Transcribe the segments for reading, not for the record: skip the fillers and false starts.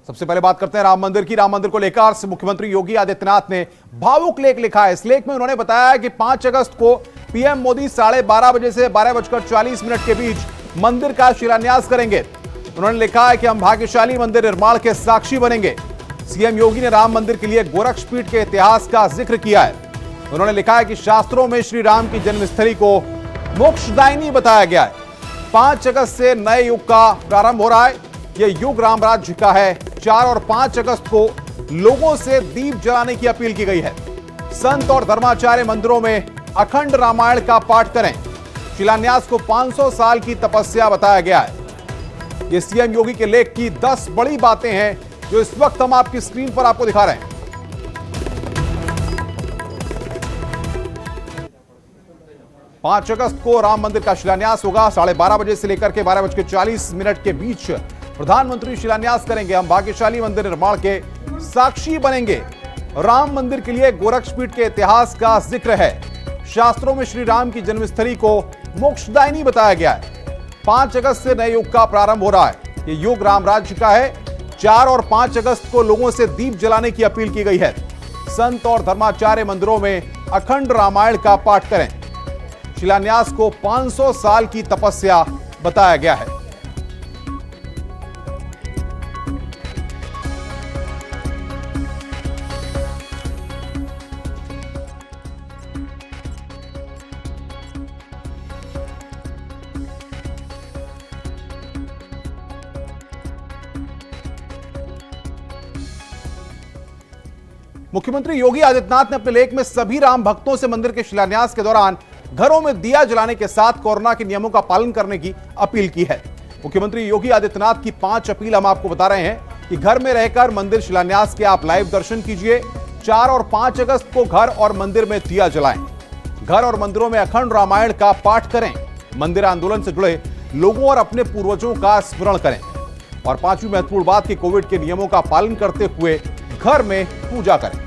सबसे पहले बात करते हैं राम मंदिर की। राम मंदिर को लेकर मुख्यमंत्री योगी आदित्यनाथ ने भावुक लेख लिखा है। इस लेख में उन्होंने बताया कि 5 अगस्त को पीएम मोदी 12:30 बजे से 12:40 के बीच मंदिर का शिलान्यास करेंगे। उन्होंने लिखा है कि हम भाग्यशाली मंदिर निर्माण के साक्षी बनेंगे। सीएम योगी ने राम मंदिर के लिए गोरक्षपीठ के इतिहास का जिक्र किया है। उन्होंने लिखा है कि शास्त्रों में श्री राम की जन्मस्थली को मोक्षदायिनी बताया गया है। 5 अगस्त से नए युग का प्रारंभ हो रहा है। यह युग राम राज्य का है। 4 और 5 अगस्त को लोगों से दीप जलाने की अपील की गई है। संत और धर्माचार्य मंदिरों में अखंड रामायण का पाठ करें। शिलान्यास को 500 साल की तपस्या बताया गया है। ये सीएम योगी के लेख की 10 बड़ी बातें हैं जो इस वक्त हम आपकी स्क्रीन पर आपको दिखा रहे हैं। पांच अगस्त को राम मंदिर का शिलान्यास होगा। 12:30 बजे से लेकर के 12:40 के बीच प्रधानमंत्री शिलान्यास करेंगे। हम भाग्यशाली मंदिर निर्माण के साक्षी बनेंगे। राम मंदिर के लिए गोरक्षपीठ के इतिहास का जिक्र है। शास्त्रों में श्री राम की जन्मस्थली को मोक्षदायिनी बताया गया है। 5 अगस्त से नए युग का प्रारंभ हो रहा है। यह युग राम राज्य का है। 4 और 5 अगस्त को लोगों से दीप जलाने की अपील की गई है। संत और धर्माचार्य मंदिरों में अखंड रामायण का पाठ करें। शिलान्यास को 500 साल की तपस्या बताया गया है। मुख्यमंत्री योगी आदित्यनाथ ने अपने लेख में सभी राम भक्तों से मंदिर के शिलान्यास के दौरान घरों में दिया जलाने के साथ कोरोना के नियमों का पालन करने की अपील की है। मुख्यमंत्री योगी आदित्यनाथ की 5 अपील हम आपको बता रहे हैं कि घर में रहकर मंदिर शिलान्यास के आप लाइव दर्शन कीजिए। 4 और 5 अगस्त को घर और मंदिर में दिया जलाएं। घर और मंदिरों में अखंड रामायण का पाठ करें। मंदिर आंदोलन से जुड़े लोगों और अपने पूर्वजों का स्मरण करें। और 5वीं महत्वपूर्ण बात कि कोविड के नियमों का पालन करते हुए घर में पूजा करें।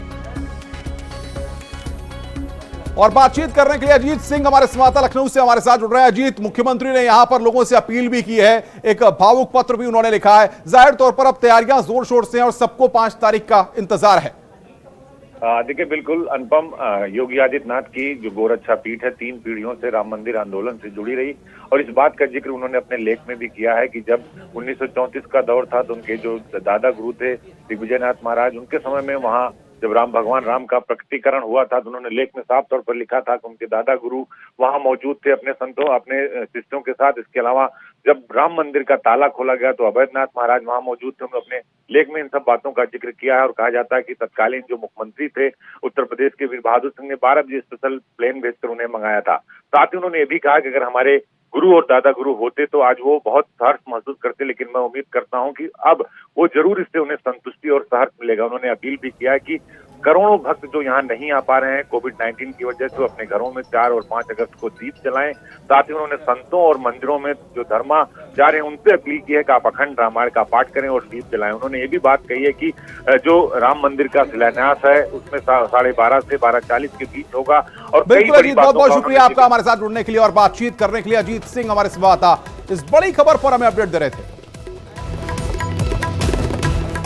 और बातचीत करने के लिए अजीत सिंह हमारे संवाददाता लखनऊ से हमारे साथ जुड़ रहे हैं। अजीत, मुख्यमंत्री ने यहां पर लोगों से अपील भी की है, एक भावुक पत्र भी उन्होंने लिखा है। जाहिर तौर पर अब तैयारियां जोर शोर से हैं और सबको 5 तारीख का इंतजार है। देखिए, बिल्कुल अनुपम, योगी आदित्यनाथ की जो गोरक्षा पीठ है 3 पीढ़ियों से राम मंदिर आंदोलन से जुड़ी रही और इस बात का जिक्र उन्होंने अपने लेख में भी किया है कि जब 1934 का दौर था तो उनके जो दादा गुरु थे दिग्विजयनाथ महाराज, उनके समय में वहाँ जब भगवान राम का प्रकटीकरण हुआ था तो उन्होंने लेख में साफ तौर पर लिखा था कि उनके दादा गुरु वहां मौजूद थे अपने संतों अपने शिष्यों के साथ। इसके अलावा जब राम मंदिर का ताला खोला गया तो अभयनाथ महाराज वहां मौजूद थे। उन्होंने अपने लेख में इन सब बातों का जिक्र किया है और कहा जाता है कि तत्कालीन जो मुख्यमंत्री थे उत्तर प्रदेश के वीर बहादुर सिंह ने 12 बजे स्पेशल प्लेन भेजकर उन्हें मंगाया था। साथ ही उन्होंने ये भी कहा कि अगर हमारे गुरु और दादा गुरु होते तो आज वो बहुत सहर्ष महसूस करते, लेकिन मैं उम्मीद करता हूं कि अब वो जरूर इससे उन्हें संतुष्टि और सहर्ष मिलेगा। उन्होंने अपील भी किया है कि करोड़ों भक्त जो यहाँ नहीं आ पा रहे हैं कोविड-19 की वजह से, अपने घरों में 4 और 5 अगस्त को दीप जलाएं। साथ ही उन्होंने संतों और मंदिरों में जो धर्माचार्य हैं उनसे अपील की है कि आप अखंड रामायण का पाठ करें और दीप जलाएं। उन्होंने ये भी बात कही है कि जो राम मंदिर का शिलान्यास है उसमें 12:30 से 12:40 के बीच होगा। और बिल्कुल अजीत, बहुत बहुत शुक्रिया आपका हमारे साथ जुड़ने के लिए और बातचीत करने के लिए। अजीत सिंह हमारे संवाददाता इस बड़ी खबर पर हमें अपडेट दे रहे थे।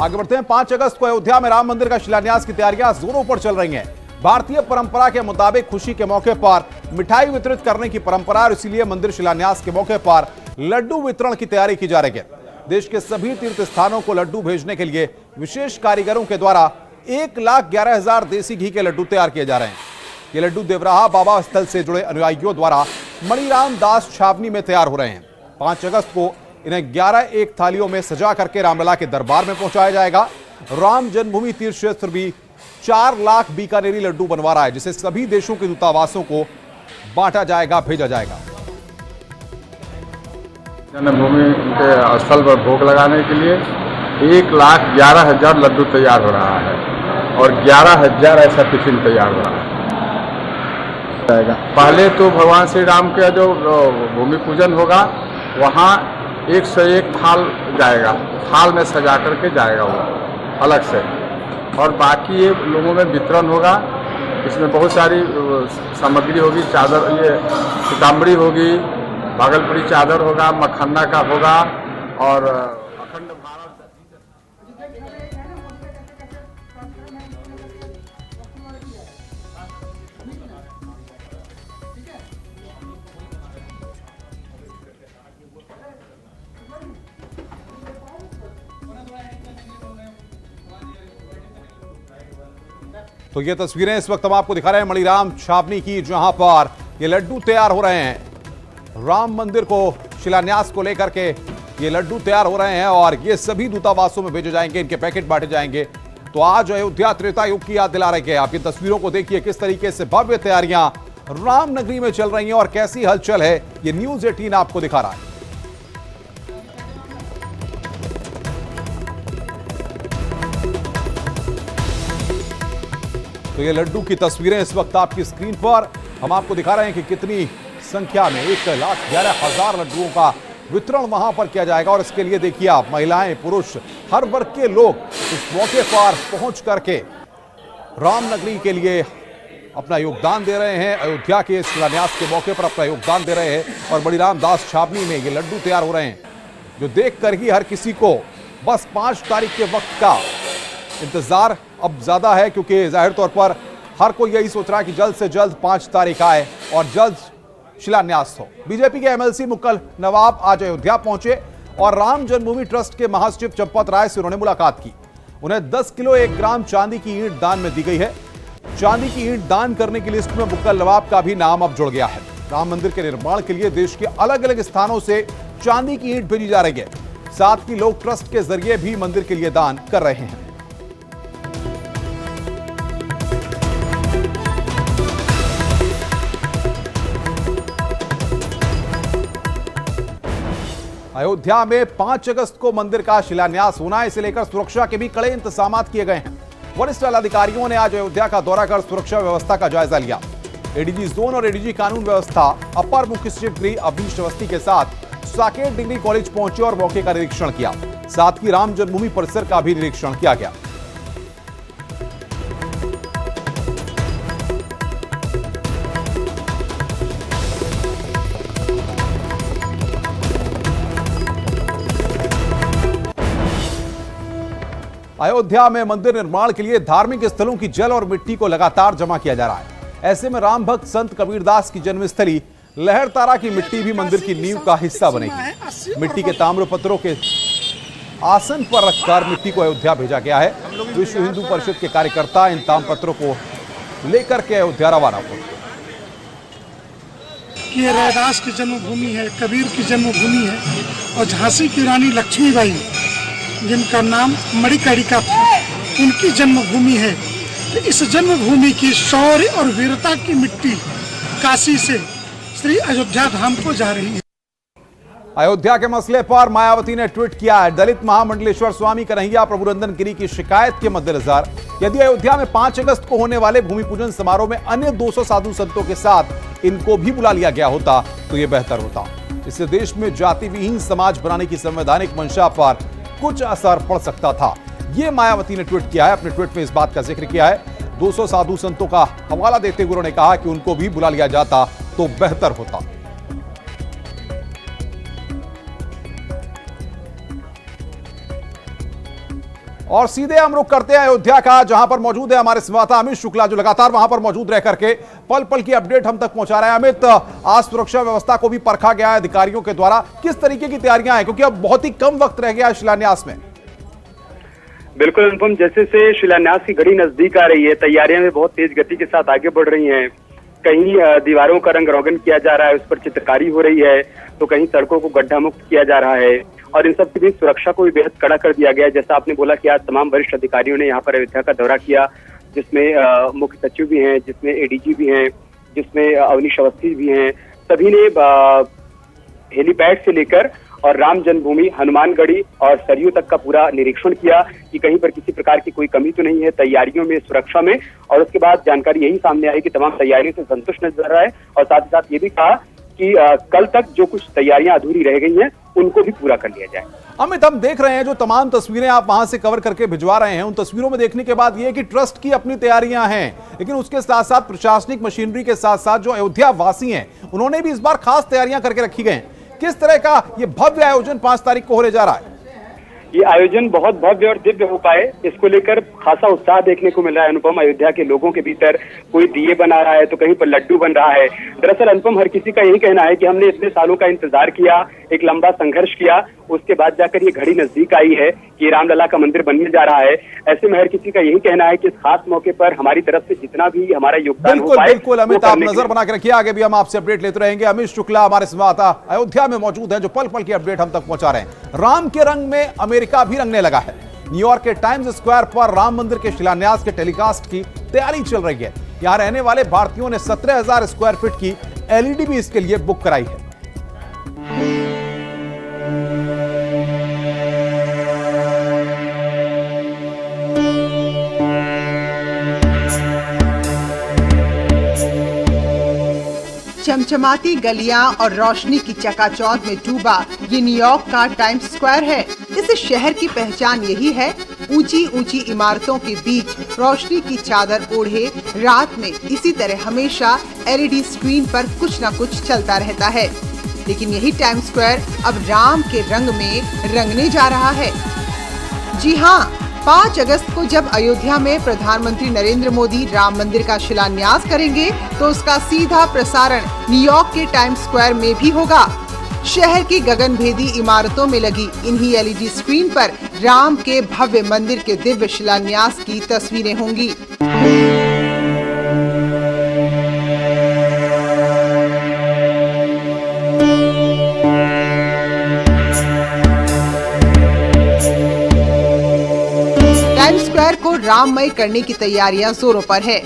आगे बढ़ते हैं। 5 अगस्त को अयोध्या में राम मंदिर का शिलान्यास की तैयारियां जोरों पर चल रही हैं। भारतीय परंपरा के मुताबिक खुशी के मौके पर मिठाई वितरित करने की परंपरा और इसीलिए मंदिर शिलान्यास के मौके पर लड्डू वितरण की तैयारी की जा रही है। देश के सभी तीर्थ स्थानों को लड्डू भेजने के लिए विशेष कारीगरों के द्वारा 1,11,000 देसी घी के लड्डू तैयार किए जा रहे हैं। ये लड्डू देवराहा बाबा स्थल से जुड़े अनुयायियों द्वारा मणिराम दास छावनी में तैयार हो रहे हैं। 5 अगस्त को इन्हें 11 थालियों में सजा करके रामलला के दरबार में पहुंचाया जाएगा। राम जन्मभूमि तीर्थ क्षेत्र भी 4 लाख बीकानेरी लड्डू बनवा रहा है, जिसे सभी देशों के दूतावासों को बांटा जाएगा, भेजा जाएगा। जन्मभूमि के स्थल पर भोग लगाने के लिए 1,11,000 लड्डू तैयार हो रहा है और 11,000 ऐसा टिफिन तैयार हो रहा है। पहले तो भगवान श्री राम का जो भूमि पूजन होगा वहाँ 101 थाल जाएगा, थाल में सजा करके जाएगा वो अलग से, और बाकी ये लोगों में वितरण होगा। इसमें बहुत सारी सामग्री होगी, चादर, ये पीताम्बरी होगी, भागलपुरी चादर होगा, मखन्ना का होगा और अखंड भारत तो ये तस्वीरें इस वक्त हम आपको दिखा रहे हैं मणिराम छावनी की, जहां पर ये लड्डू तैयार हो रहे हैं। राम मंदिर को शिलान्यास को लेकर के ये लड्डू तैयार हो रहे हैं और ये सभी दूतावासों में भेजे जाएंगे, इनके पैकेट बांटे जाएंगे। तो आज अयोध्या त्रेता युग की याद दिला रहे हैं। आप ये तस्वीरों को देखिए किस तरीके से भव्य तैयारियां राम नगरी में चल रही हैं और कैसी हलचल है, ये न्यूज़ 18 आपको दिखा रहा है। तो ये लड्डू की तस्वीरें इस वक्त आपकी स्क्रीन पर हम आपको दिखा रहे हैं कि कितनी संख्या में 1,11,000 लड्डुओं का वितरण वहां पर किया जाएगा। और इसके लिए देखिए आप, महिलाएं पुरुष हर वर्ग के लोग इस मौके पर पहुंच करके राम नगरी के लिए अपना योगदान दे रहे हैं। अयोध्या के शिलान्यास के मौके पर अपना योगदान दे रहे हैं और मणिराम दास छावनी में ये लड्डू तैयार हो रहे हैं, जो देखकर ही हर किसी को बस 5 तारीख के वक्त का इंतजार अब ज्यादा है, क्योंकि जाहिर तौर पर हर कोई यही सोच रहा है कि जल्द से जल्द 5 तारीख आए और जल्द शिलान्यास हो। बीजेपी के एमएलसी मुक्कल नवाब आज अयोध्या पहुंचे और राम जन्मभूमि ट्रस्ट के महासचिव चंपत राय से उन्होंने मुलाकात की। उन्हें 10 किलो 1 ग्राम चांदी की ईंट दान में दी गई है। चांदी की ईंट दान करने की लिस्ट में मुक्कल नवाब का भी नाम अब जुड़ गया है। राम मंदिर के निर्माण के लिए देश के अलग अलग स्थानों से चांदी की ईंट भेजी जा रही है। साथ ही लोग ट्रस्ट के जरिए भी मंदिर के लिए दान कर रहे हैं। अयोध्या में 5 अगस्त को मंदिर का शिलान्यास होना है, इसे लेकर सुरक्षा के भी कड़े इंतजाम किए गए हैं। वरिष्ठ अधिकारियों ने आज अयोध्या का दौरा कर सुरक्षा व्यवस्था का जायजा लिया। एडीजी जोन और एडीजी कानून व्यवस्था अपर मुख्य सचिव गृह अवनीश अवस्थी के साथ साकेत डिग्री कॉलेज पहुंचे और मौके का निरीक्षण किया। साथ ही राम जन्मभूमि परिसर का भी निरीक्षण किया गया। अयोध्या में मंदिर निर्माण के लिए धार्मिक स्थलों की जल और मिट्टी को लगातार जमा किया जा रहा है। ऐसे में राम भक्त संत कबीरदास की जन्मस्थली लहरतारा की मिट्टी भी मंदिर की नींव का हिस्सा बनेगी। मिट्टी के ताम्रपत्रों के आसन पर रखकर मिट्टी को अयोध्या भेजा गया है। विश्व हिंदू परिषद के कार्यकर्ता इन ताम्रपत्रों को लेकर के अयोध्या रवाना हुए। ये रैदास की जन्मभूमि है, कबीर की जन्मभूमि है और झांसी की रानी लक्ष्मीबाई जिनका नाम मणिकर्णिका था, उनकी जन्मभूमि है। तो इस जन्मभूमि की शौर्य और वीरता की मिट्टी काशी से श्री अयोध्या धाम को जा रही है। अयोध्या के मसले पर मायावती ने ट्वीट किया है। दलित महामंडलेश्वर स्वामी कन्हैया प्रभुनंदन गिरी की शिकायत के मद्देनजर यदि अयोध्या में 5 अगस्त को होने वाले भूमि पूजन समारोह में अन्य 200 साधु संतों के साथ इनको भी बुला लिया गया होता तो यह बेहतर होता। इससे देश में जाति विहीन समाज बनाने की संवैधानिक मंशा पर कुछ असर पड़ सकता था। यह मायावती ने ट्वीट किया है। अपने ट्वीट में इस बात का जिक्र किया है। 200 साधु संतों का हवाला देते हुए उन्होंने कहा कि उनको भी बुला लिया जाता तो बेहतर होता। और सीधे हम रुख करते हैं अयोध्या का, जहां पर मौजूद है हमारे संवाददाता अमित शुक्ला, जो लगातार वहां पर मौजूद रह करके पल पल की अपडेट हम तक पहुंचा रहे हैं। अमित, आज सुरक्षा व्यवस्था को भी परखा गया है अधिकारियों के द्वारा, किस तरीके की तैयारियां हैं, क्योंकि अब बहुत ही कम वक्त रह गया है शिलान्यास में? बिल्कुल अनुपम, जैसे से शिलान्यास की घड़ी नजदीक आ रही है, तैयारियां भी बहुत तेज गति के साथ आगे बढ़ रही हैं। कहीं दीवारों का रंग रोगन किया जा रहा है, उस पर चित्रकारी हो रही है, तो कहीं सड़कों को गड्ढा मुक्त किया जा रहा है और इन सब के बीच सुरक्षा को भी बेहद कड़ा कर दिया गया है। जैसा आपने बोला कि आज तमाम वरिष्ठ अधिकारियों ने यहाँ पर अयोध्या का दौरा किया, जिसमें मुख्य सचिव भी हैं, जिसमें एडीजी भी हैं, जिसमें अवनीश अवस्थी भी हैं। सभी ने हेलीपैड से लेकर और राम जन्मभूमि, हनुमानगढ़ी और सरयू तक का पूरा निरीक्षण किया कि कहीं पर किसी प्रकार की कोई कमी तो नहीं है तैयारियों में, सुरक्षा में। और उसके बाद जानकारी यही सामने आई कि तमाम तैयारियों से संतुष्ट नजर आ रहा है और साथ ही साथ ये भी कहा कि कल तक जो कुछ तैयारियां अधूरी रह गई हैं उनको भी पूरा कर लिया जाए। अमित, हम देख रहे हैं जो तमाम तस्वीरें आप वहां से कवर करके भिजवा रहे हैं, उन तस्वीरों में देखने के बाद ये कि ट्रस्ट की अपनी तैयारियां हैं, लेकिन उसके साथ साथ प्रशासनिक मशीनरी के साथ साथ जो अयोध्या वासी हैं उन्होंने भी इस बार खास तैयारियां करके रखी गई हैं। किस तरह का ये भव्य आयोजन 5 तारीख को होने जा रहा है? ये आयोजन बहुत भव्य और दिव्य हो पाए, इसको लेकर खासा उत्साह देखने को मिल रहा है अनुपम। अयोध्या के लोगों के भीतर कोई दिए बना रहा है तो कहीं पर लड्डू बन रहा है। दरअसल अनुपम, हर किसी का यही कहना है कि हमने इतने सालों का इंतजार किया, एक लंबा संघर्ष किया, उसके बाद जाकर ये घड़ी नजदीक आई है कि रामलला का मंदिर बनने जा रहा है। ऐसे में हर किसी का यही कहना है कि इस खास मौके पर हमारी तरफ से जितना भी हमारा योगदान हो पाए। बिल्कुल अमित, आप नजर बना के रखिए, आगे भी हम आपसे अपडेट लेते रहेंगे। अमित शुक्ला हमारे संवाददाता अयोध्या में मौजूद है, जो पल पल की अपडेट हम तक पहुंचा रहे हैं। राम के रंग में अमेरिका भी रंगने लगा है। न्यूयॉर्क के टाइम्स स्क्वायर पर राम मंदिर के शिलान्यास के टेलीकास्ट की तैयारी चल रही है। यहां रहने वाले भारतीयों ने 17,000 स्क्वायर फीट की एलईडी भी इसके लिए बुक कराई है। चमचमाती गलियां और रोशनी की चकाचौंध में डूबा ये न्यूयॉर्क का टाइम्स स्क्वायर है। इस शहर की पहचान यही है, ऊंची ऊंची इमारतों के बीच रोशनी की चादर ओढ़े रात में इसी तरह हमेशा एलईडी स्क्रीन पर कुछ न कुछ चलता रहता है। लेकिन यही टाइम्स स्क्वायर अब राम के रंग में रंगने जा रहा है। जी हाँ, 5 अगस्त को जब अयोध्या में प्रधानमंत्री नरेंद्र मोदी राम मंदिर का शिलान्यास करेंगे तो उसका सीधा प्रसारण न्यूयॉर्क के टाइम्स स्क्वायर में भी होगा। शहर की गगनभेदी इमारतों में लगी इन्हीं एलईडी स्क्रीन पर राम के भव्य मंदिर के दिव्य शिलान्यास की तस्वीरें होंगी। टाइम्स स्क्वायर को राममय करने की तैयारियां जोरों पर है।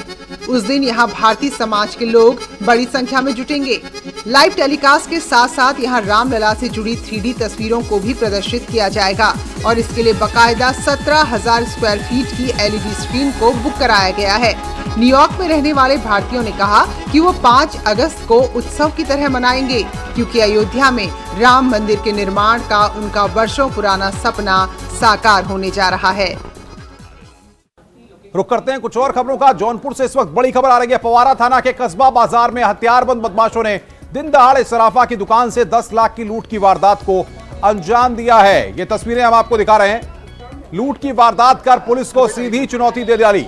उस दिन यहां भारतीय समाज के लोग बड़ी संख्या में जुटेंगे। लाइव टेलीकास्ट के साथ साथ यहां रामलला से जुड़ी 3D तस्वीरों को भी प्रदर्शित किया जाएगा और इसके लिए बकायदा 17,000 स्क्वायर फीट की एलईडी स्क्रीन को बुक कराया गया है। न्यूयॉर्क में रहने वाले भारतीयों ने कहा कि वो 5 अगस्त को उत्सव की तरह मनाएंगे, क्योंकि अयोध्या में राम मंदिर के निर्माण का उनका वर्षों पुराना सपना साकार होने जा रहा है। रुक करते हैं कुछ और खबरों का। जौनपुर से इस वक्त बड़ी खबर आ रही है। पवारा थाना के कस्बा बाजार में हथियारबंद बदमाशों ने दिन दहाड़े सराफा की दुकान से 10 लाख की लूट की वारदात को अंजाम दिया है। ये तस्वीरें हम आपको दिखा रहे हैं। लूट की वारदात कर पुलिस को सीधी चुनौती दे डाली।